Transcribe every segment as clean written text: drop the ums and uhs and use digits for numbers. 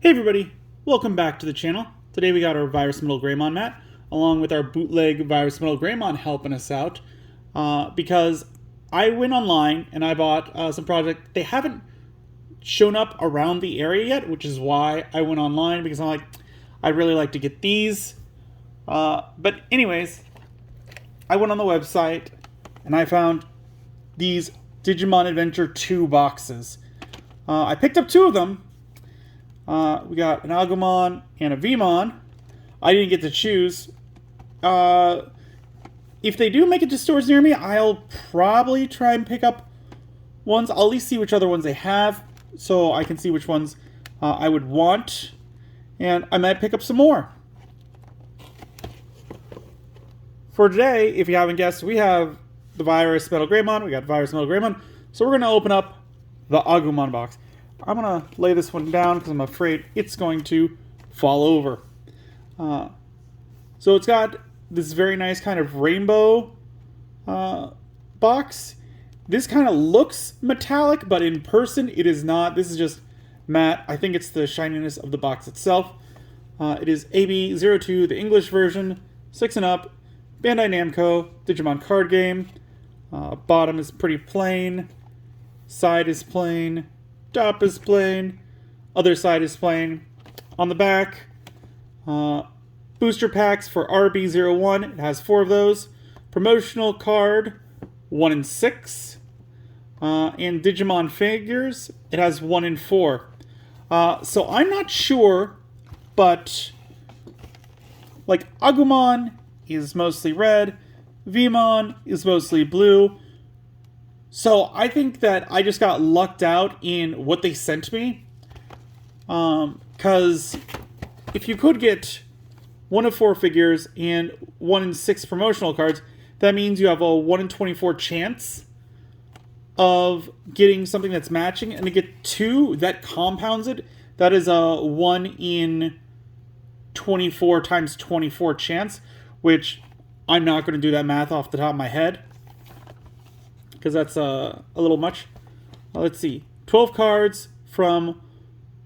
Hey everybody, welcome back to the channel. Today we got our Virus Metal Greymon mat, along with our bootleg Virus Metal Greymon helping us out, because I went online and I bought some projects. They haven't shown up around the area yet, which is why I went online, because I'm like, I'd really like to get these. But anyways, I went on the website and I found these Digimon Adventure 2 boxes. I picked up two of them. We got an Agumon and a Vmon. I didn't get to choose. If they do make it to stores near me, I'll probably try and pick up ones. I'll at least see which other ones they have, so I can see which ones I would want. And I might pick up some more. For today, if you haven't guessed, we have the Virus Metal Greymon. We got Virus Metal Greymon. So we're going to open up the Agumon box. I'm going to lay this one down because I'm afraid it's going to fall over. So it's got this very nice kind of rainbow box. This kind of looks metallic, but in person it is not. This is just matte. I think it's the shininess of the box itself. It is AB02, the English version, 6 and up, Bandai Namco, Digimon card game. Bottom is pretty plain. Side is plain. Top is plain. Other side is plain. On the back, booster packs for RB01. It has 4 of those. Promotional card, 1 in 6. And Digimon figures, it has 1 in 4. So I'm not sure, but like Agumon is mostly red. Vmon is mostly blue. So I think that I just got lucked out in what they sent me. Because if you could get 1 of 4 figures and 1 in 6 promotional cards, that means you have a 1 in 24 chance of getting something that's matching. And to get 2, that compounds it. That is a 1 in 24 times 24 chance, which I'm not going to do that math off the top of my head, because that's a little much. Let's see. 12 cards from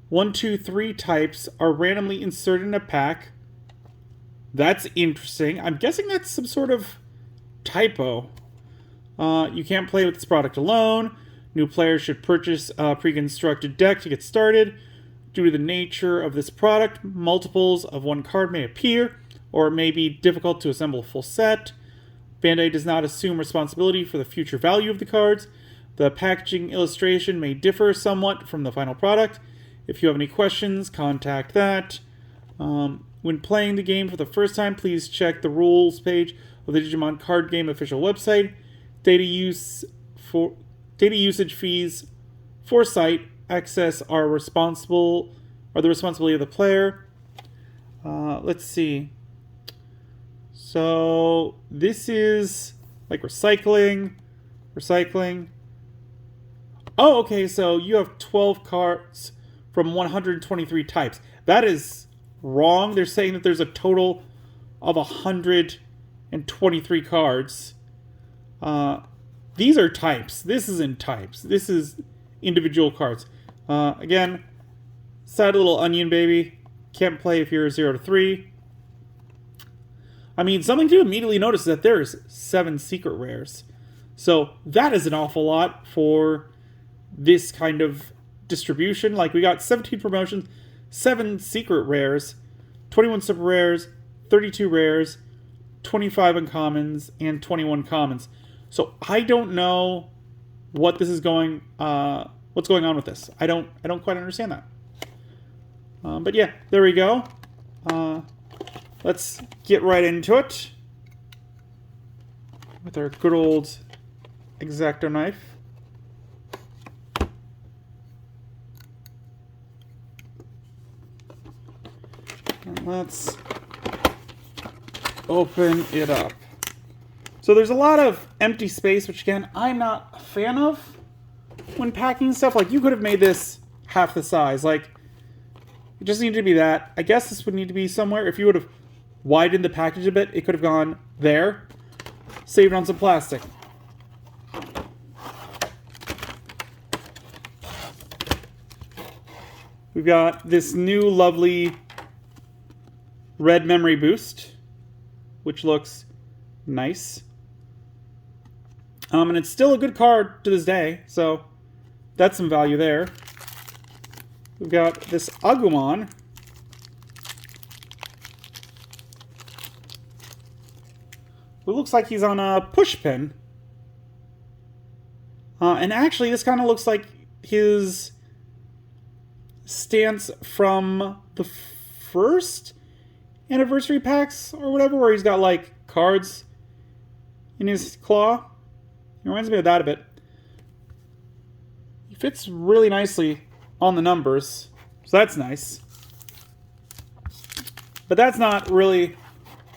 1, 2, 3 types are randomly inserted in a pack. That's interesting. I'm guessing that's some sort of typo. You can't play with this product alone. New players should purchase a pre-constructed deck to get started. Due to the nature of this product, multiples of 1 card may appear, or it may be difficult to assemble a full set. Bandai does not assume responsibility for the future value of the cards. The packaging illustration may differ somewhat from the final product. If you have any questions, contact that. When playing the game for the first time, please check the rules page of the Digimon card game official website. Data usage fees for site access are the responsibility of the player. Let's see. So this is like recycling. Oh, okay, so you have 12 cards from 123 types. That is wrong. They're saying that there's a total of 123 cards. These are types. This isn't types. This is individual cards. Again, sad little onion baby. Can't play if you're 0 to 3. I mean, something to immediately notice is that there's 7 secret rares. So that is an awful lot for this kind of distribution. Like, we got 17 promotions, 7 secret rares, 21 super rares, 32 rares, 25 uncommons, and 21 commons. So I don't know what this is what's going on with this. I don't quite understand that. But yeah, there we go. Let's get right into it with our good old X-Acto knife. And let's open it up. So there's a lot of empty space, which again, I'm not a fan of when packing stuff. Like, you could have made this half the size. Like, it just needed to be that. I guess this would need to be somewhere. If you would have widened the package a bit, it could have gone there. Saved on some plastic. We've got this new lovely red memory boost, which looks nice. And it's still a good card to this day, so that's some value there. We've got this Agumon. It looks like he's on a push pin. And actually, this kind of looks like his stance from the first anniversary packs or whatever, where he's got like cards in his claw. It reminds me of that a bit. He fits really nicely on the numbers, so that's nice. But that's not really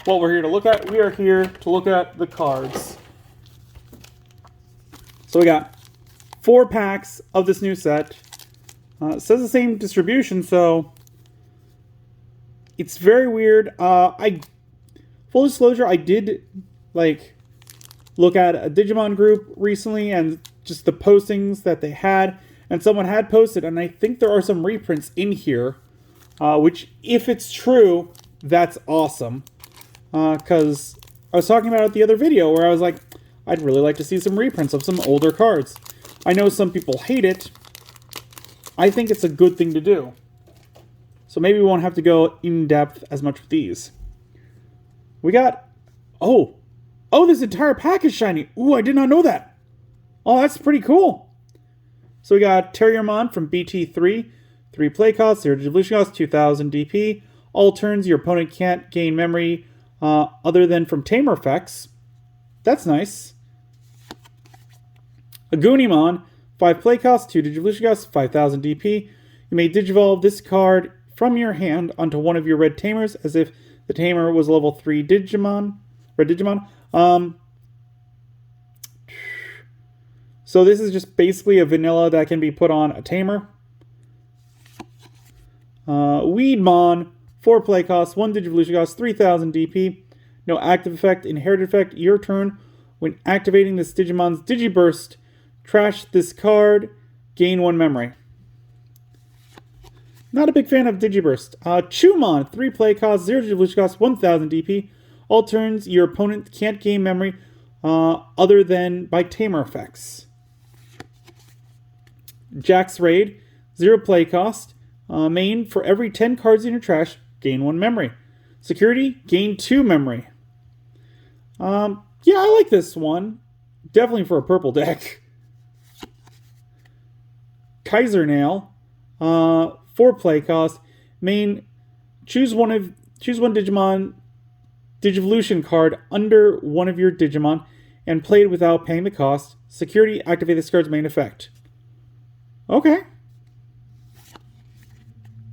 what we're here to look at. We are here to look at the cards. So we got 4 packs of this new set. It says the same distribution, so it's very weird. Full disclosure, I did look at a Digimon group recently and just the postings that they had, and someone had posted, and I think there are some reprints in here, which, if it's true, that's awesome. Because I was talking about it the other video where I was like, I'd really like to see some reprints of some older cards. I know some people hate it. I think it's a good thing to do. So maybe we won't have to go in depth as much with these. We got... Oh, this entire pack is shiny. Ooh, I did not know that. Oh, that's pretty cool. So we got Terriermon from BT3. 3 play cost, 0 evolution cost, 2000 DP. All turns, your opponent can't gain memory other than from tamer effects. That's nice. Agumon, 5 play cost, 2 Digivolution cost, 5000 DP. You may Digivolve this card from your hand onto one of your red tamers as if the tamer was level 3 Digimon. Red Digimon. So this is just basically a vanilla that can be put on a tamer. Weedmon, 4 play cost, 1 Digivolution cost, 3000 DP. No active effect, inherited effect, your turn. When activating this Digimon's Digiburst, trash this card, gain 1 memory. Not a big fan of Digiburst. Chumon, 3 play cost, 0 Digivolution cost, 1000 DP. All turns, your opponent can't gain memory other than by tamer effects. Jax Raid, 0 play cost. Main, for every 10 cards in your trash, gain 1 memory. Security, gain 2 memory. Yeah, I like this one. Definitely for a purple deck. Kaiser Nail, 4 play cost. Main, choose one Digimon Digivolution card under one of your Digimon and play it without paying the cost. Security, activate this card's main effect. Okay.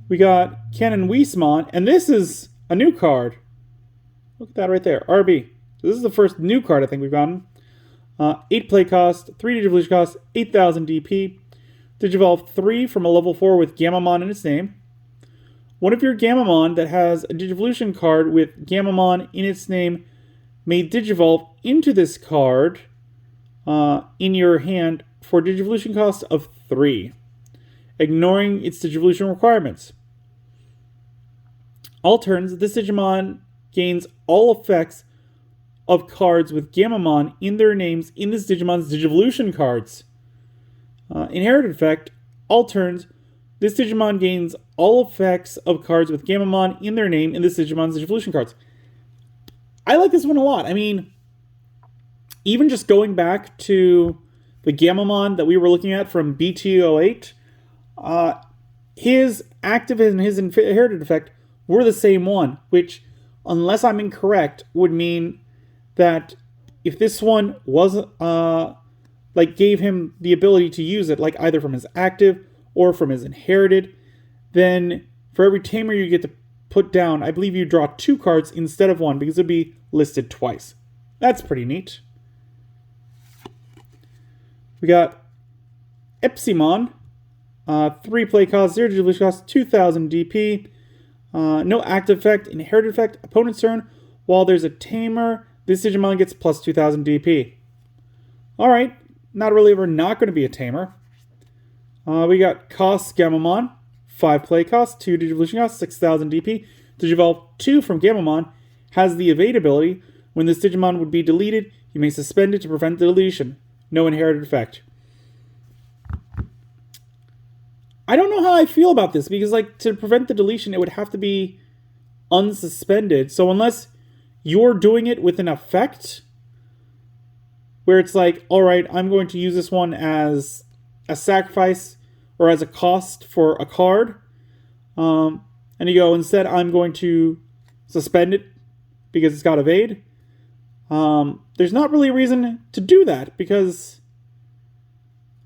We got Canon Weismon, and this is a new card. Look at that right there, RB. So this is the first new card I think we've gotten. 8 play cost, 3 Digivolution cost, 8000 DP. Digivolve 3 from a level 4 with Gamamon in its name. One of your Gamamon that has a Digivolution card with Gamamon in its name may Digivolve into this card in your hand for Digivolution cost of 3, ignoring its Digivolution requirements. All turns, this Digimon gains all effects of cards with Gamamon in their names in this Digimon's Digivolution cards. Inherited effect, all turns, this Digimon gains all effects of cards with Gamamon in their name in this Digimon's Digivolution cards. I like this one a lot. I mean, even just going back to the Gamamon that we were looking at from BT08, his active and his inherited effect were the same one, which, unless I'm incorrect, would mean that if this one was gave him the ability to use it, like either from his active or from his inherited, then for every tamer you get to put down, I believe you draw 2 cards instead of 1 because it'd be listed twice. That's pretty neat. We got Epsimon, 3 play cost, 0 Digivolution cost, 2000 DP. No active effect, inherited effect, opponent's turn. While there's a tamer, this Digimon gets plus 2000 DP. Alright, not really ever not going to be a tamer. We got Cost Gamamon, 5 play cost, 2 Digivolution cost, 6,000 DP. Digivolve 2 from Agumon has the evade ability. When this Digimon would be deleted, you may suspend it to prevent the deletion. No inherited effect. I don't know how I feel about this, because like to prevent the deletion, it would have to be unsuspended. So unless you're doing it with an effect where it's like, all right, I'm going to use this one as a sacrifice or as a cost for a card, and you go, instead I'm going to suspend it because it's got evade. There's not really a reason to do that, because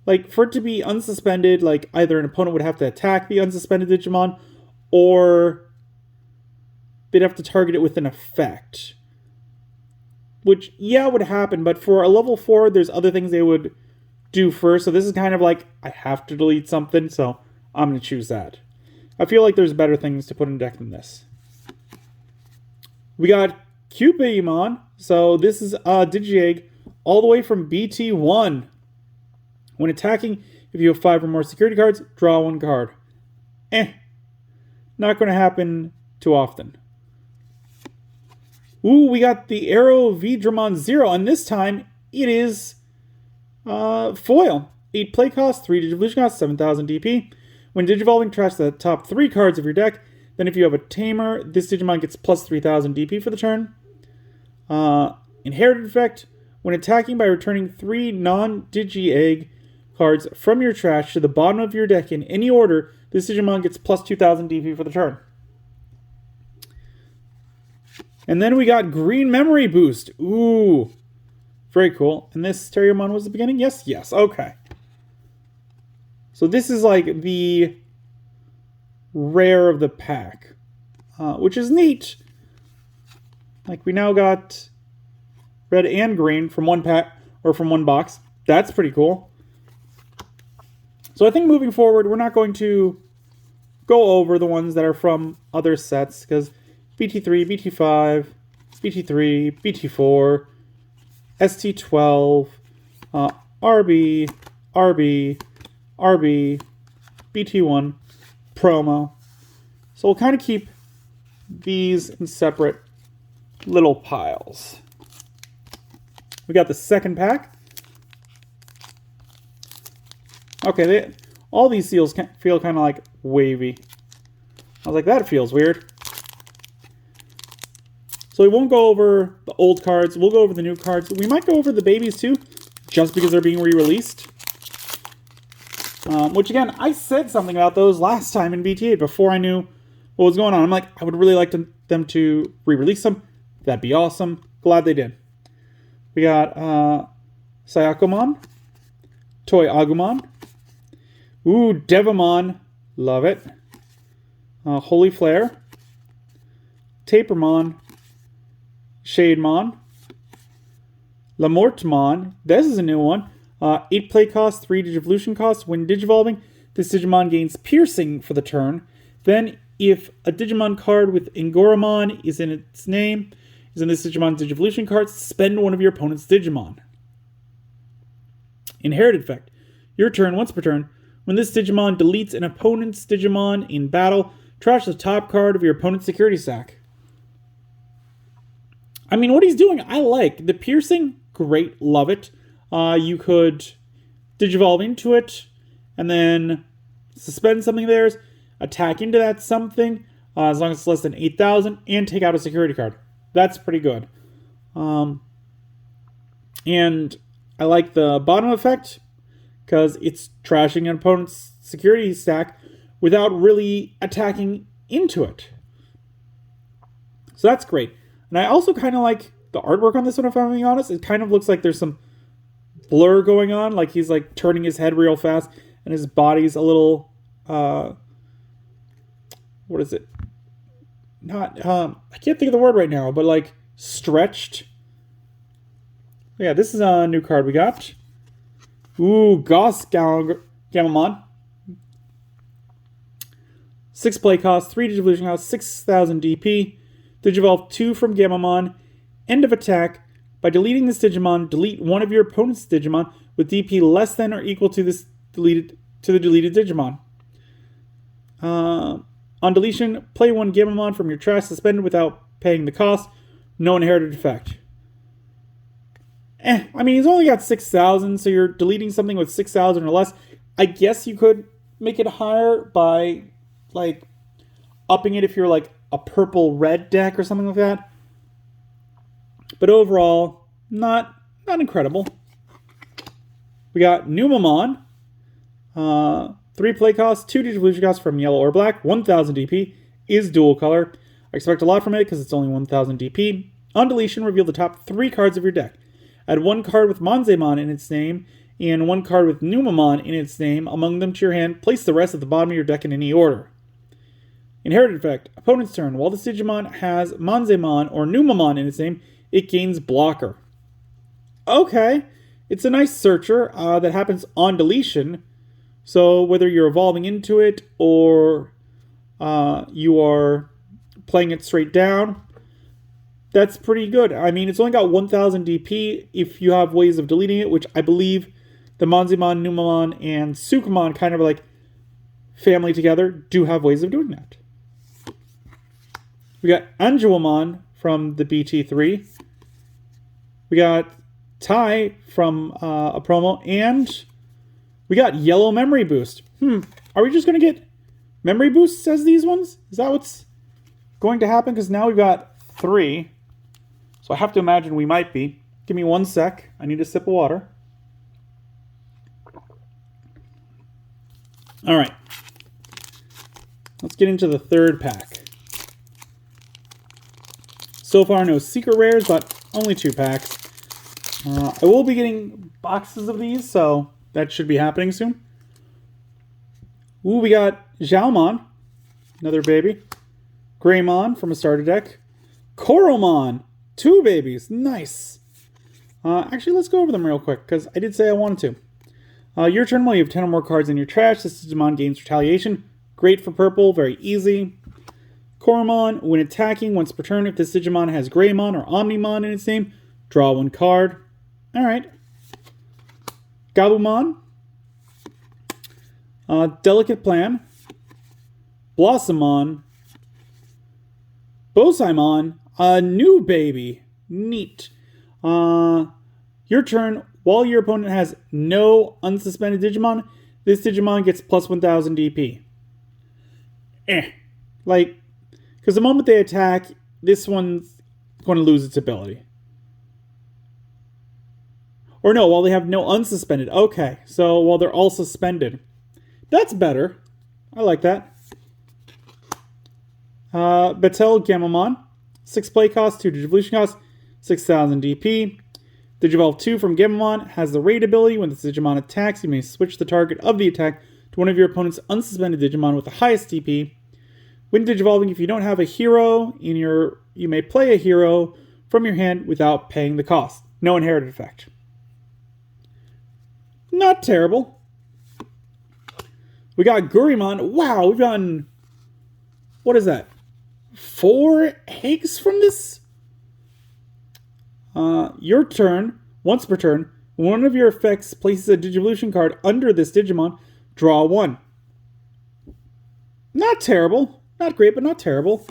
like for it to be unsuspended, like either an opponent would have to attack the unsuspended Digimon, or they'd have to target it with an effect. Which, yeah, would happen, but for a level 4, there's other things they would do first. So this is kind of like, I have to delete something, so I'm going to choose that. I feel like there's better things to put in deck than this. We got Digimon. So this is Digi-Egg all the way from BT1. When attacking, if you have 5 or more security cards, draw 1 card. Not going to happen too often. Ooh, we got the Arrow Vidramon 0, and this time it is foil. 8 play cost, 3 Digivolution cost, 7,000 DP. When Digivolving, trash the top 3 cards of your deck. Then if you have a Tamer, this Digimon gets plus 3,000 DP for the turn. Inherited effect. When attacking by returning 3 non-Digi-Egg cards from your trash to the bottom of your deck in any order, this Digimon gets plus 2,000 DP for the turn. And then we got Green Memory Boost. Ooh. Very cool. And this Terriermon was the beginning? Yes? Yes. Okay. So this is like the rare of the pack, which is neat. Like we now got red and green from one pack, or from one box. That's pretty cool. So I think moving forward, we're not going to go over the ones that are from other sets, because BT3, BT5, BT3, BT4, ST12, RB, RB, RB, BT1, promo. So we'll kind of keep these in separate little piles. We got the second pack. Okay, all these seals feel kind of like wavy. I was like, that feels weird. So we won't go over the old cards. We'll go over the new cards. We might go over the babies too, just because they're being re-released. Which again, I said something about those last time in BT8 before I knew what was going on. I'm like, I would really like them to re-release them. That'd be awesome. Glad they did. We got Sayacomon, Toy Agumon, ooh, Devamon, love it. Holy Flare, Tapermon, Shademon, Lamortmon, this is a new one. 8 play cost, 3 Digivolution cost. When Digivolving, this Digimon gains Piercing for the turn. Then, if a Digimon card with Engoramon is in its name, is in this Digimon's Digivolution card, suspend one of your opponent's Digimon. Inherited effect. Your turn, once per turn. When this Digimon deletes an opponent's Digimon in battle, trash the top card of your opponent's security stack. I mean, what he's doing, I like. The Piercing, great, love it. You could Digivolve into it, and then suspend something of theirs, attack into that something, as long as it's less than 8,000, and take out a security card. That's pretty good. And I like the bottom effect, because it's trashing an opponent's security stack without really attacking into it. So that's great. And I also kind of like the artwork on this one, if I'm being honest. It kind of looks like there's some blur going on, like he's like turning his head real fast, and his body's a little, what is it? Not, I can't think of the word right now, but like stretched. Yeah, this is a new card we got. Ooh, Goss Gamamon. 6 play cost, 3 Digivolution cost, 6,000 DP. Digivolve 2 from Gamamon. End of attack. By deleting this Digimon, delete one of your opponent's Digimon with DP less than or equal to the deleted Digimon. On deletion, play one Agumon from your trash suspended without paying the cost. No inherited effect. I mean, he's only got 6,000, so you're deleting something with 6,000 or less. I guess you could make it higher by, like, upping it if you're, like, a purple-red deck or something like that. But overall, not incredible. We got Numamon. 3 play costs, 2 Digivolution costs from yellow or black, 1,000 DP, is dual color. I expect a lot from it because it's only 1,000 DP. On deletion, reveal the top 3 cards of your deck. Add 1 card with Monzemon in its name and 1 card with Numamon in its name among them to your hand. Place the rest at the bottom of your deck in any order. Inherited effect. Opponent's turn. While this Digimon has Monzemon or Numamon in its name, it gains blocker. Okay. It's a nice searcher that happens on deletion. So whether you're evolving into it or you are playing it straight down, that's pretty good. I mean, it's only got 1,000 DP if you have ways of deleting it, which I believe the Monzemon, Numamon, and Sukamon kind of like family together do have ways of doing that. We got Agumon from the BT3. We got Tai from a promo, and we got Yellow Memory Boost. Are we just going to get Memory Boosts as these ones? Is that what's going to happen? Because now we've got 3. So I have to imagine we might be. Give me 1 sec. I need a sip of water. All right. Let's get into the 3rd pack. So far, no secret rares, but only 2 packs. I will be getting boxes of these, so that should be happening soon. Ooh, we got Xiaomon, another baby. Greymon from a starter deck. Coromon, 2 babies, nice. Actually, let's go over them real quick, because I did say I wanted to. Your turn, while you have 10 or more cards in your trash, this Digimon gains Retaliation. Great for purple, very easy. Coromon, when attacking once per turn, if this Digimon has Greymon or Omnimon in its name, draw 1 card. Alright. Gabumon. Delicate Plan. Blossomon. Bosaimon. A new baby. Neat. Your turn, while your opponent has no unsuspended Digimon, this Digimon gets plus 1,000 DP. Like, because the moment they attack, this one's going to lose its ability. Or no, while they have no unsuspended. Okay, so while they're all suspended. That's better. I like that. Batel Gamamon. 6 play cost, 2 Digivolution cost, 6,000 DP. Digivolve 2 from Gamamon has the raid ability. When this Digimon attacks, you may switch the target of the attack to one of your opponent's unsuspended Digimon with the highest DP. When Digivolving, if you don't have a hero in your... You may play a hero from your hand without paying the cost. No inherited effect. Not terrible. We got Gurimon. Wow, we've gotten... What is that? 4 eggs from this? Your turn. Once per turn, one of your effects places a Digivolution card under this Digimon. Draw 1. Not terrible. Not great, but not terrible.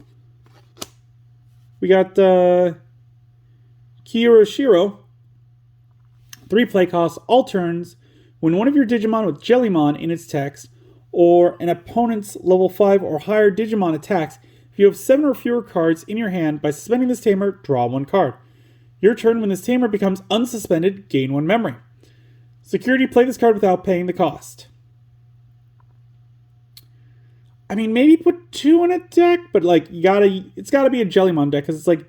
We got Kiyoshiro. 3 play costs, all turns. When one of your Digimon with Jellymon in its text, or an opponent's level 5 or higher Digimon attacks, if you have 7 or fewer cards in your hand, by suspending this tamer, draw 1 card. Your turn, when this tamer becomes unsuspended, gain 1 memory. Security, play this card without paying the cost. I mean, maybe put 2 in a deck, but like, it's gotta be a Jellymon deck, because it's like,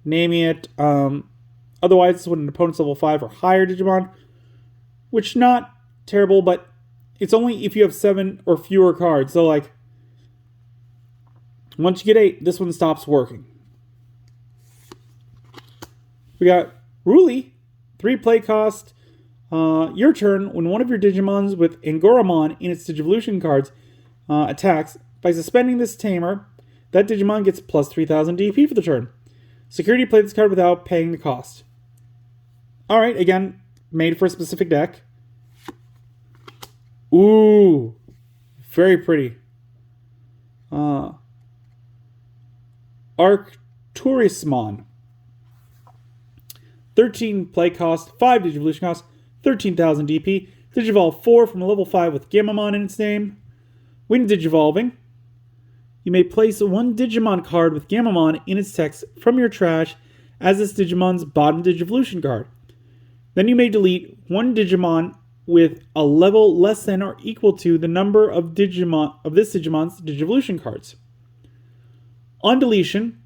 naming it, otherwise it's when an opponent's level 5 or higher Digimon, which not terrible, but it's only if you have 7 or fewer cards. So like, once you get 8, this one stops working. We got Ruli, 3 play cost. Your turn, when one of your Digimons with Angoramon in its Digivolution cards attacks, by suspending this tamer, that Digimon gets plus 3,000 DP for the turn. Security, play this card without paying the cost. Alright, again, made for a specific deck. Ooh, very pretty. Arcturusmon. 13 play cost, 5 Digivolution cost, 13,000 DP. Digivolve 4 from a level 5 with Gamamon in its name. When Digivolving, you may place one Digimon card with Gamamon in its text from your trash as this Digimon's bottom Digivolution card. Then you may delete one Digimon with a level less than or equal to the number of Digimon of this Digimon's Digivolution cards. On deletion,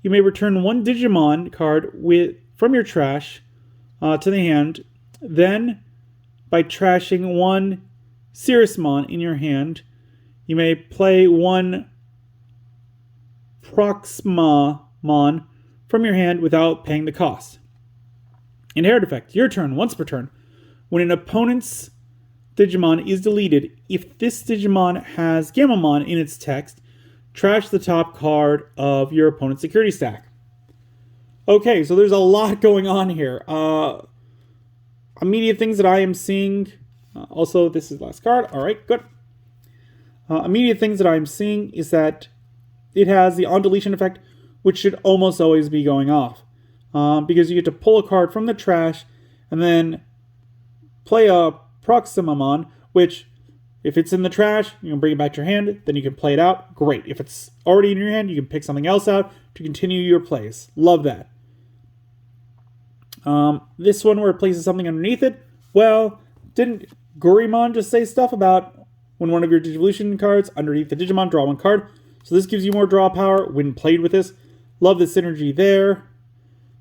you may return one Digimon card from your trash to the hand. Then, by trashing one Cirrusmon in your hand, you may play one Proxmamon from your hand without paying the cost. Inherit effect. Your turn, once per turn. When an opponent's Digimon is deleted, if this Digimon has Gamamon in its text, trash the top card of your opponent's security stack. Okay, so there's a lot going on here. Immediate things that I am seeing. Also, this is the last card. All right, good. Immediate things that I'm seeing is that it has the on deletion effect, which should almost always be going off. Because you get to pull a card from the trash and then play a Proximamon, which, if it's in the trash, you can bring it back to your hand, then you can play it out. Great. If it's already in your hand, you can pick something else out to continue your plays. Love that. This one where it places something underneath it, well, didn't Gorimon just say stuff about when one of your Digivolution cards underneath the Digimon, draw one card? So this gives you more draw power when played with this. Love the synergy there.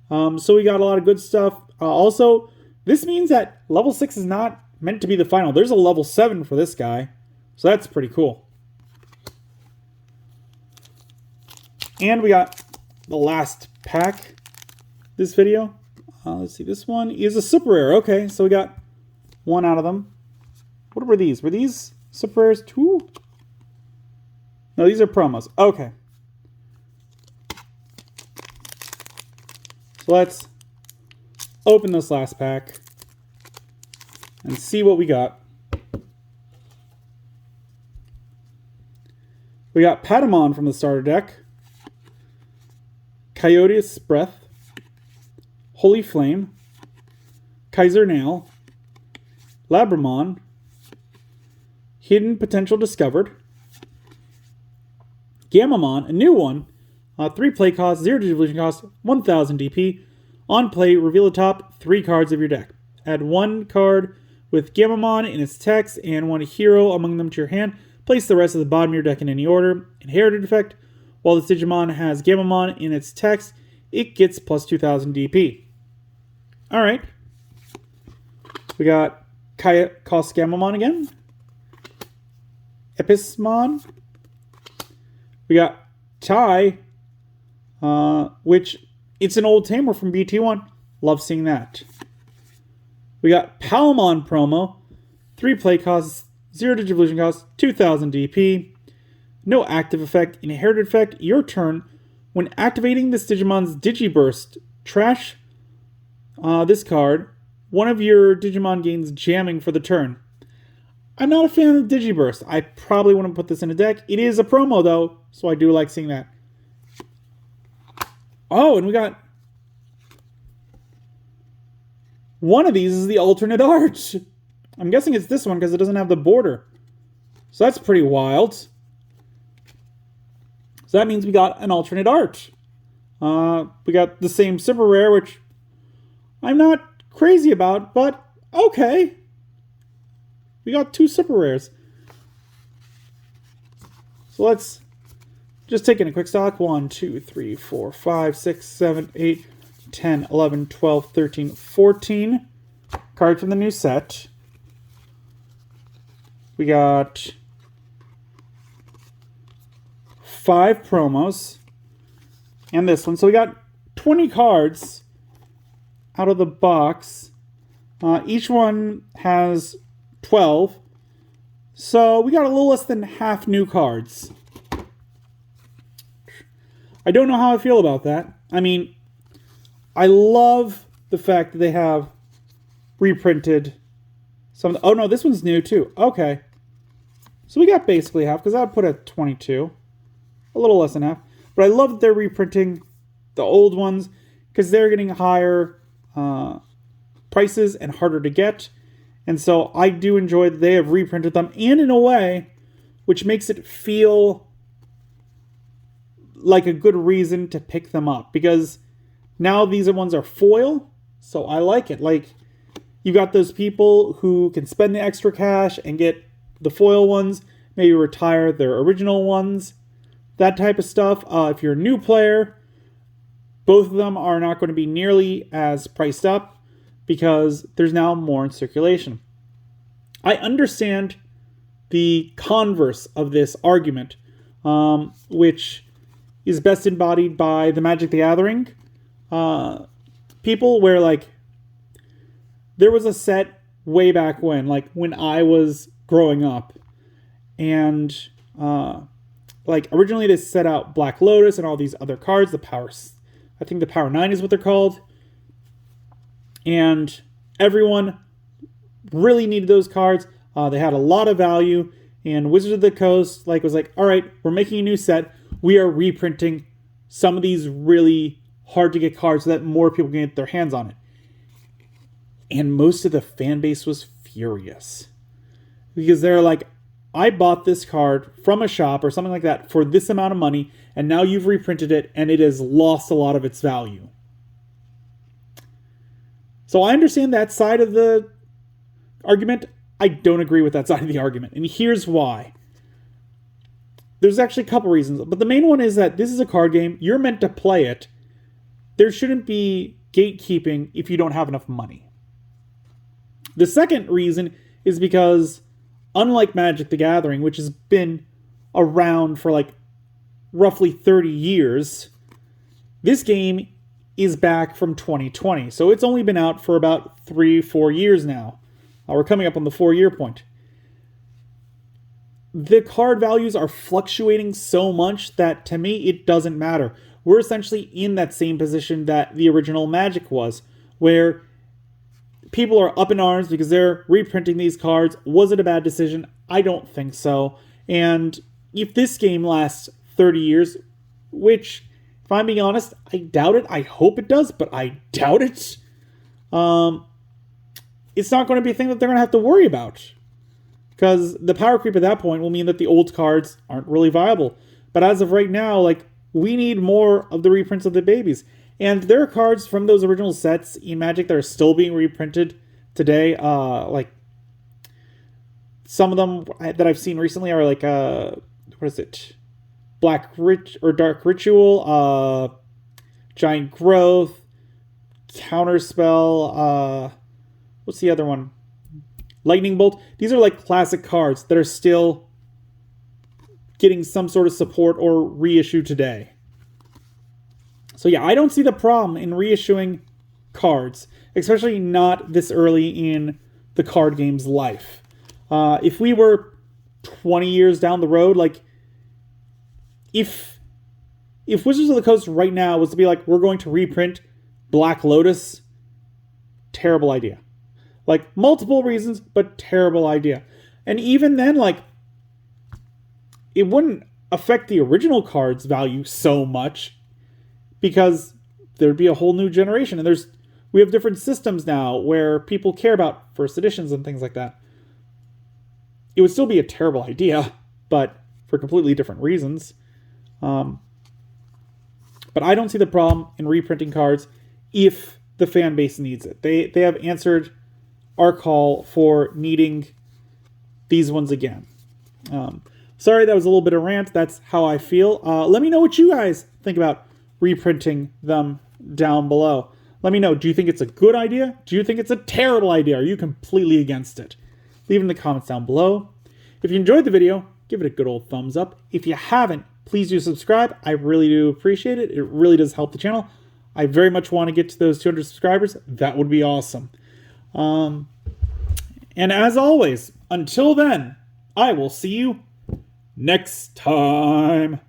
So we got a lot of good stuff. Also, this means that level 6 is not meant to be the final. There's a level 7 for this guy. So that's pretty cool. And we got the last pack this video. Let's see, this one is a super rare. Okay, so we got one out of them. What were these? Were these super rares too? No, these are promos. Okay. So let's open this last pack and see what we got. We got Patamon from the starter deck, Coyote's Breath, Holy Flame, Kaiser Nail, Labramon, Hidden Potential Discovered, Gamamon, a new one, 3 play cost, 0 Digivolution cost, 1000 DP. On play, reveal the top 3 cards of your deck. Add 1 card with Gamamon in its text and 1 hero among them to your hand. Place the rest of the bottom of your deck in any order. Inherited effect. While this Digimon has Gamamon in its text, it gets plus 2000 DP. Alright. We got cost Gamamon again. Epismon. We got Tai, which it's an old tamer from BT1. Love seeing that. We got Palmon promo. 3 play costs, 0 Digivolution costs, 2000 DP. No active effect. Inherited effect. Your turn. When activating this Digimon's Digiburst, trash this card. One of your Digimon gains jamming for the turn. I'm not a fan of Digiburst. I probably wouldn't put this in a deck. It is a promo, though, so I do like seeing that. Oh, and we got... one of these is the alternate art. I'm guessing it's this one because it doesn't have the border. So that's pretty wild. So that means we got an alternate art. We got the same super rare, which I'm not crazy about, but okay. We got 2 super rares. So let's just take in a quick stock. 1, 2, 3, 4, 5, 6, 7, 8, 10, 11, 12, 13, 14 cards from the new set. We got 5 promos and this one. So we got 20 cards out of the box. Each one has 12. So we got a little less than half new cards. I don't know how I feel about that. I mean, I love the fact that they have reprinted some of the... oh no, this one's new too. Okay. So we got basically half, because I would put at 22. A little less than half. But I love that they're reprinting the old ones, because they're getting higher prices and harder to get. And so I do enjoy that they have reprinted them, and in a way which makes it feel like a good reason to pick them up, because now these ones are foil, so I like it. Like, you got those people who can spend the extra cash and get the foil ones, maybe retire their original ones, that type of stuff. If you're a new player, both of them are not going to be nearly as priced up, because there's now more in circulation. I understand the converse of this argument, which is best embodied by the Magic the Gathering people, where, like, there was a set way back when, like, when I was growing up, and like, originally they set out Black Lotus and all these other cards, I think the Power 9 is what they're called, and everyone really needed those cards. They had a lot of value, and Wizards of the Coast was like, all right, we're making a new set. We are reprinting some of these really hard to get cards so that more people can get their hands on it. And most of the fan base was furious, because they're like, I bought this card from a shop or something like that for this amount of money, and now you've reprinted it and it has lost a lot of its value. So I understand that side of the argument. I don't agree with that side of the argument, and here's why. There's actually a couple reasons, but the main one is that this is a card game. You're meant to play it. There shouldn't be gatekeeping if you don't have enough money. The second reason is because, unlike Magic the Gathering, which has been around for like roughly 30 years, this game is back from 2020. So it's only been out for about 3-4 years now. We're coming up on the 4-year point. The card values are fluctuating so much that, to me, it doesn't matter. We're essentially in that same position that the original Magic was, where people are up in arms because they're reprinting these cards. Was it a bad decision? I don't think so. And if this game lasts 30 years, which, if I'm being honest, I doubt it. I hope it does, but I doubt it. It's not going to be a thing that they're going to have to worry about, because the power creep at that point will mean that the old cards aren't really viable. But as of right now, like, we need more of the reprints of the babies. And there are cards from those original sets in Magic that are still being reprinted today. Like, some of them that I've seen recently are like, what is it? Dark Ritual, Giant Growth, Counterspell, what's the other one? Lightning Bolt. These are like classic cards that are still getting some sort of support or reissue today. So yeah, I don't see the problem in reissuing cards, especially not this early in the card game's life. If we were 20 years down the road, like, if Wizards of the Coast right now was to be like, we're going to reprint Black Lotus, terrible idea. Like, multiple reasons, but terrible idea. And even then, like, it wouldn't affect the original card's value so much, because there'd be a whole new generation. And we have different systems now where people care about first editions and things like that. It would still be a terrible idea, but for completely different reasons. But I don't see the problem in reprinting cards if the fan base needs it. They have answered our call for needing these ones again. Sorry, that was a little bit of rant. That's how I feel. Let me know what you guys think about reprinting them down below. Let me know. Do you think it's a good idea? Do you think it's a terrible idea? Are you completely against it? Leave in the comments down below. If you enjoyed the video, give it a good old thumbs up. If you haven't, please do subscribe. I really do appreciate it. It really does help the channel. I very much want to get to those 200 subscribers. That would be awesome. And as always, until then, I will see you next time.